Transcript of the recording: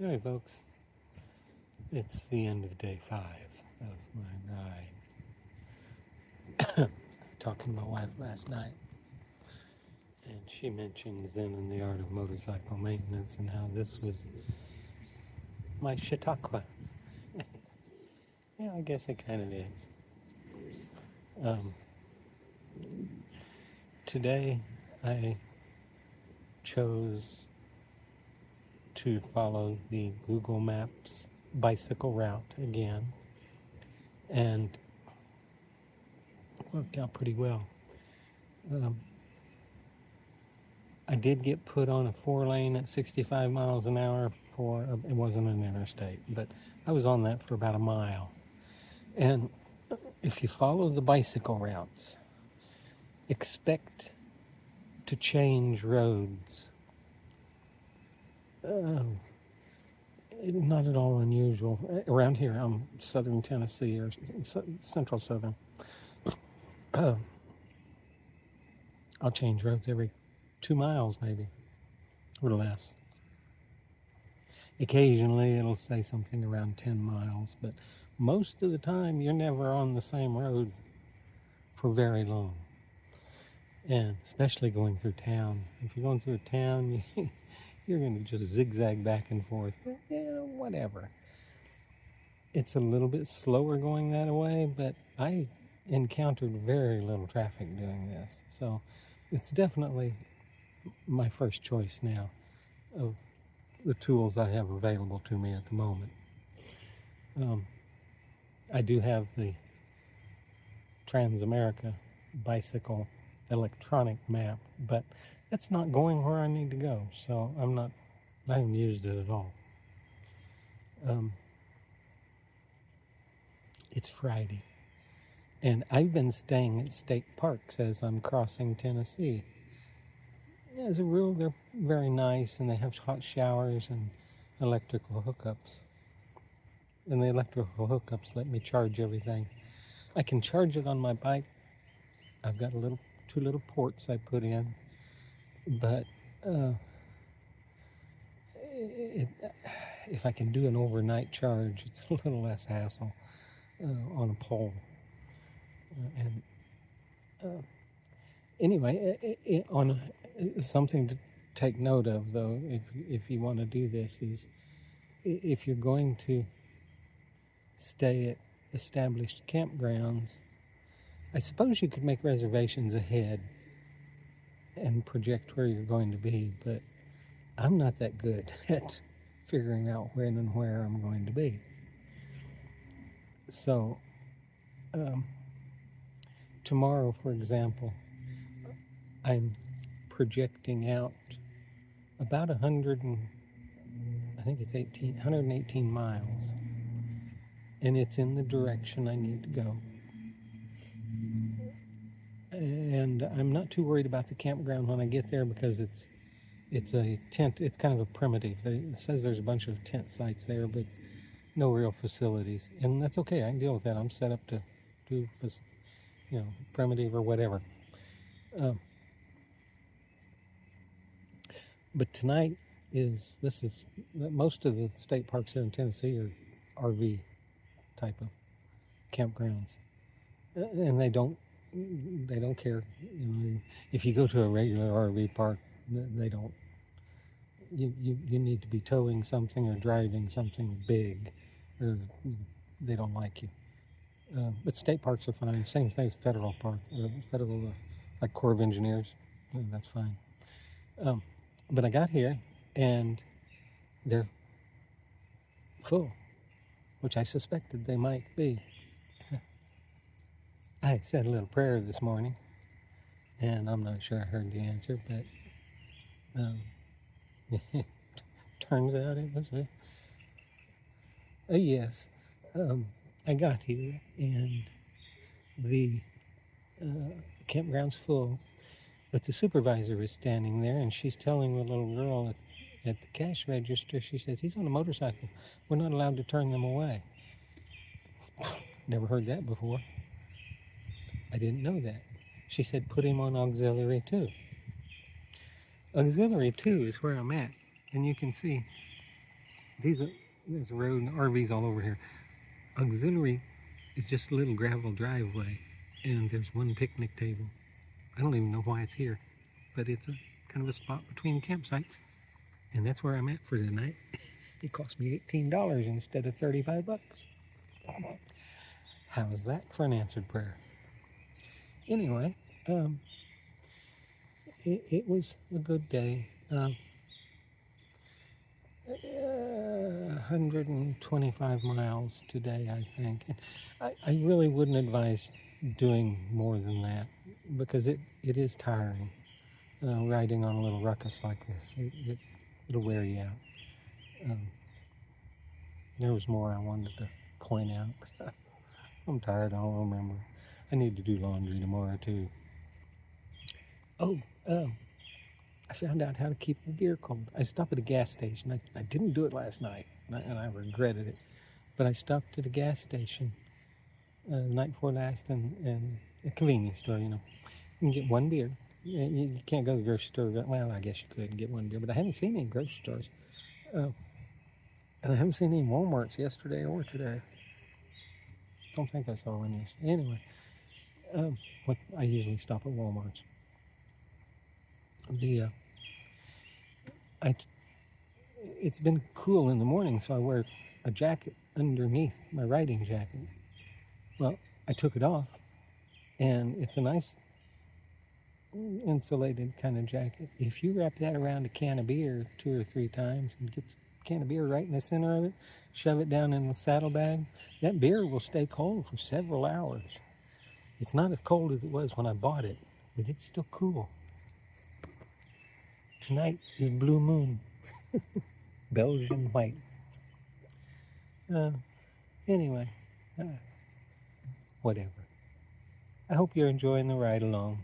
Hey folks, it's the end of day 5 of my ride. Talking to my wife last night, and she mentioned Zen and the art of motorcycle maintenance and how this was my Chautauqua. Yeah, I guess it kind of is. Today I chose to follow the Google Maps bicycle route again, and it worked out pretty well. I did get put on a 4-lane at 65 miles an hour for, it wasn't an interstate, but I was on that for about a mile. And if you follow the bicycle routes, expect to change roads. Not at all unusual. Around here, I'm southern Tennessee or central southern. I'll change roads every 2 miles maybe, or less. Occasionally it'll say something around 10 miles, but most of the time you're never on the same road for very long. And especially going through town. If you're going through a town, you're going to just zigzag back and forth. Yeah, whatever. It's a little bit slower going that way, but I encountered very little traffic doing this. So it's definitely my first choice now of the tools I have available to me at the moment. I do have the Transamerica bicycle electronic map, but that's not going where I need to go, so I haven't used it at all. It's Friday, and I've been staying at state parks as I'm crossing Tennessee. As a rule, they're very nice, and they have hot showers and electrical hookups. And the electrical hookups let me charge everything. I can charge it on my bike. I've got two little ports I put in, but if I can do an overnight charge, it's a little less hassle on a pole. Anyway, something to take note of, though, if you want to do this, is if you're going to stay at established campgrounds, I suppose you could make reservations ahead and project where you're going to be, but I'm not that good at figuring out when and where I'm going to be. So, tomorrow, for example, I'm projecting out about 118 miles, and it's in the direction I need to go. And I'm not too worried about the campground when I get there, because it's a tent. It's kind of a primitive. It says there's a bunch of tent sites there, but no real facilities, and that's okay. I can deal with that. I'm set up to do, primitive or whatever. But tonight most of the state parks here in Tennessee are RV type of campgrounds, and they don't care. If you go to a regular RV park, they don't. You need to be towing something or driving something big, or they don't like you. But state parks are fine. Same thing as federal park, like Corps of Engineers. That's fine. But I got here, and they're full, which I suspected they might be. I said a little prayer this morning, and I'm not sure I heard the answer, but turns out it was a yes. I got here, and the campground's full, but the supervisor is standing there, and she's telling the little girl at the cash register, she says, he's on a motorcycle. We're not allowed to turn them away. Never heard that before. I didn't know that. She said, put him on auxiliary 2. Auxiliary 2 is where I'm at, and you can see There's a road and RVs all over here. Auxiliary is just a little gravel driveway, and there's one picnic table. I don't even know why it's here, but it's a kind of a spot between campsites, and that's where I'm at for tonight. It cost me $18 instead of 35 bucks. How's that for an answered prayer? Anyway, it was a good day. 125 miles today, I think. And I really wouldn't advise doing more than that because it is tiring. Riding on a little ruckus like this, it'll wear you out. There was more I wanted to point out, but I'm tired. I don't remember. I need to do laundry tomorrow too. Oh, I found out how to keep the beer cold. I stopped at a gas station. I didn't do it last night, and I regretted it. But I stopped at a gas station the night before last, and a convenience store. You can get one beer. You can't go to the grocery store. Well, I guess you could get one beer, but I haven't seen any grocery stores. And I haven't seen any Walmarts yesterday or today. Don't think I saw any yesterday. Anyway, I usually stop at Walmart's. It's been cool in the morning, so I wear a jacket underneath my riding jacket. Well, I took it off, and it's a nice insulated kind of jacket. If you wrap that around a can of beer 2 or 3 times and get the can of beer right in the center of it, shove it down in the saddlebag, that beer will stay cold for several hours. It's not as cold as it was when I bought it, but it's still cool. Tonight is blue moon. Belgian white. Anyway, whatever. I hope you're enjoying the ride along.